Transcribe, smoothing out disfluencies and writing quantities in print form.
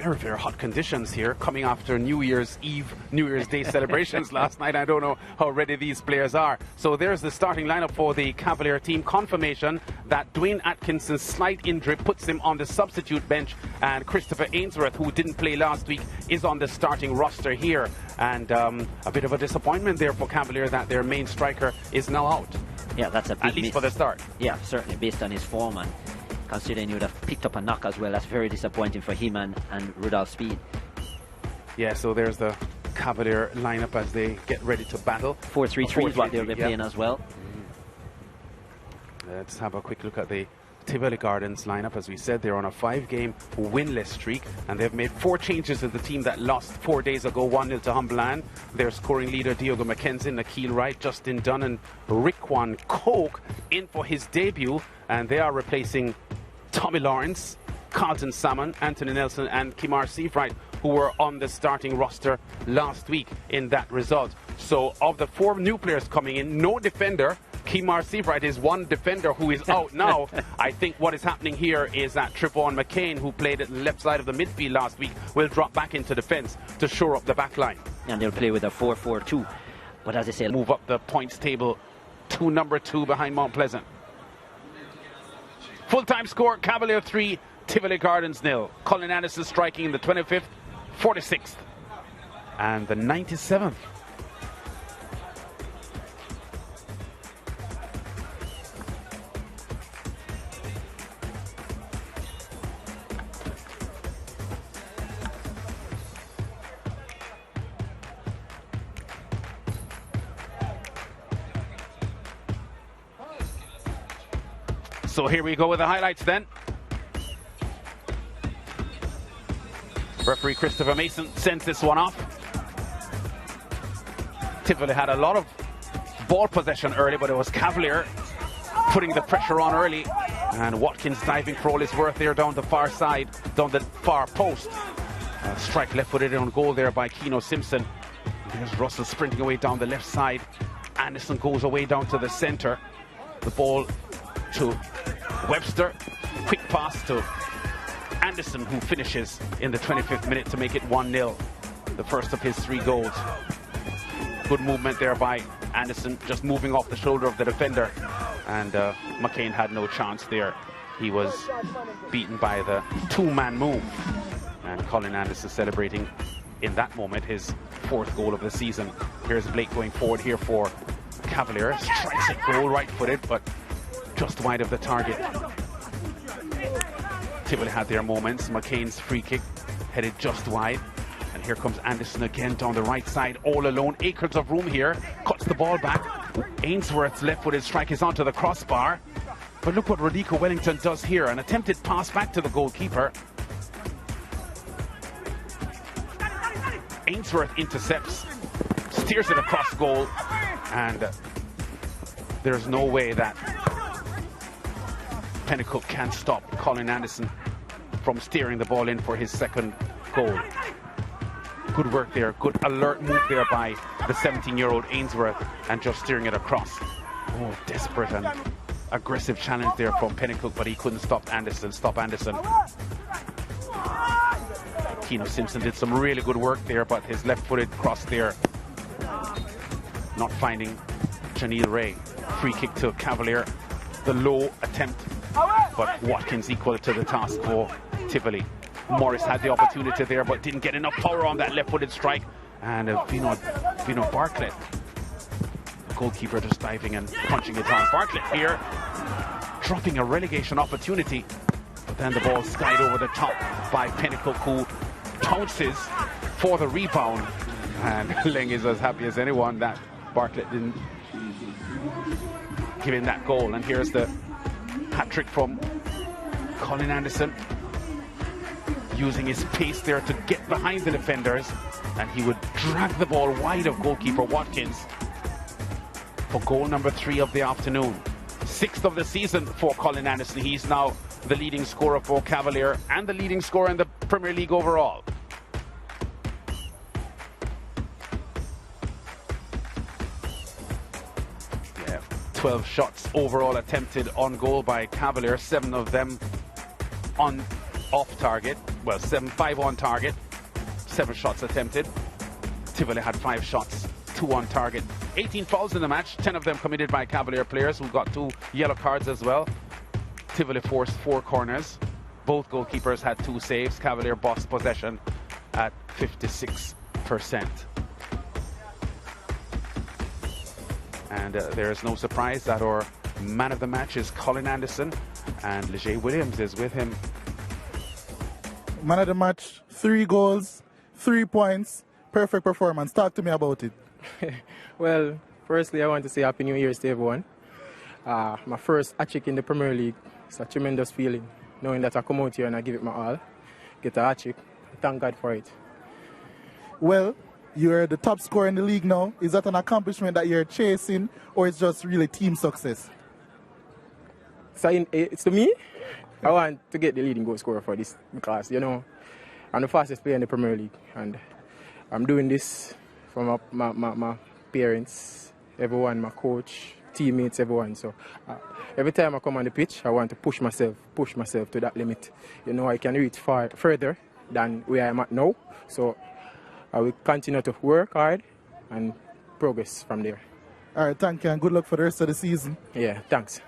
very, very hot conditions here, coming after New Year's Eve, New Year's Day celebrations last night. I don't know how ready these players are. So there's the starting lineup for the Cavalier team. Confirmation that Dwayne Atkinson's slight injury puts him on the substitute bench, and Christopher Ainsworth, who didn't play last week, is on the starting roster here. And a bit of a disappointment there for Cavalier that their main striker is now out. Yeah, that's a big at least miss for the start. Yeah, certainly based on his form, and considering he would have picked up a knock as well. That's very disappointing for him and Rudolph Speed. Yeah, so there's the Cavalier lineup as they get ready to battle. 4-3-3 is what they'll be playing as well. Let's have a quick look at the Tivoli Gardens lineup. As we said, they're on a 5-game winless streak, and they've made 4 changes to the team that lost 4 days ago, 1-0 to Humberland. Their scoring leader, Diogo McKenzie, Nikhil Wright, Justin Dunn and Rickwan Coke in for his debut, and they are replacing Tommy Lawrence, Carlton Salmon, Anthony Nelson and Kimar Seafright, who were on the starting roster last week in that result. So of the 4 new players coming in, no defender. Kimar Seafright is one defender who is out now. I think what is happening here is that Trevon McCain, who played at the left side of the midfield last week, will drop back into defence to shore up the back line. And they'll play with a 4-4-2. But as I say, move up the points table to number 2 behind Mount Pleasant. Full-time score, Cavalier 3, Tivoli Gardens 0. Colin Anderson striking in the 25th, 46th, and the 97th. So here we go with the highlights then. Referee Christopher Mason sends this one off. Tivoli had a lot of ball possession early, but it was Cavalier putting the pressure on early. And Watkins diving for all his worth there down the far side, down the far post. Strike left-footed on goal there by Keno Simpson. There's Russell sprinting away down the left side. Anderson goes away down to the centre. The ball to Webster, quick pass to Anderson, who finishes in the 25th minute to make it 1-0, the first of his 3 goals. Good movement there by Anderson, just moving off the shoulder of the defender, and McCain had no chance there. He was beaten by the 2-man move, and Colin Anderson celebrating in that moment his 4th goal of the season. Here's Blake going forward here for Cavalier, strikes it goal, right-footed, but just wide of the target. Tivoli had their moments. McCain's free kick headed just wide, and here comes Anderson again down the right side, all alone. Acres of room here, cuts the ball back. Ainsworth's left-footed strike is onto the crossbar, but look what Rodico Wellington does here. An attempted pass back to the goalkeeper. Ainsworth intercepts, steers it across goal, and there's no way that Pennycook can't stop Colin Anderson from steering the ball in for his 2nd goal. Good work there, good alert move there by the 17-year-old Ainsworth, and just steering it across. Oh, desperate and aggressive challenge there from Pennycook, but he couldn't stop Anderson. Keno Simpson did some really good work there, but his left-footed cross there not finding Janelle Ray. Free kick to Cavalier. The low attempt, but Watkins equal to the task for Tivoli. Morris had the opportunity there, but didn't get enough power on that left-footed strike. And Vino Bartlett, the goalkeeper, just diving and punching it on. Bartlett here, dropping a relegation opportunity, but then the ball skied over the top by Pennycook, who pounces for the rebound. And Leng is as happy as anyone that Bartlett didn't give him that goal. And here's the hat-trick from Colin Anderson, using his pace there to get behind the defenders, and he would drag the ball wide of goalkeeper Watkins for goal number 3 of the afternoon. 6th of the season for Colin Anderson. He's now the leading scorer for Cavalier and the leading scorer in the Premier League overall. Yeah, 12 shots overall attempted on goal by Cavalier, 7 of them on off target. Well, 5 on target, 7 shots attempted. Tivoli had 5 shots, 2 on target. 18 fouls in the match, 10 of them committed by Cavalier players who got 2 yellow cards as well. Tivoli forced 4 corners. Both goalkeepers had 2 saves. Cavalier bossed possession at 56%. And there is no surprise that our man of the match is Colin Anderson, and Leger Williams is with him. Man of the match, 3 goals, 3 points, perfect performance. Talk to me about it. Well, firstly, I want to say Happy New Year's to everyone. My first hat-trick in the Premier League. It's a tremendous feeling, knowing that I come out here and I give it my all, get a hat-trick. Thank God for it. Well, you're the top scorer in the league now. Is that an accomplishment that you're chasing, or it's just really team success? So it's to me, I want to get the leading goal scorer for this because, you know, I'm the fastest player in the Premier League, and I'm doing this for my parents, everyone, my coach, teammates, everyone. So every time I come on the pitch, I want to push myself to that limit. You know, I can reach further than where I'm at now. So I will continue to work hard and progress from there. All right, thank you, and good luck for the rest of the season. Yeah, thanks.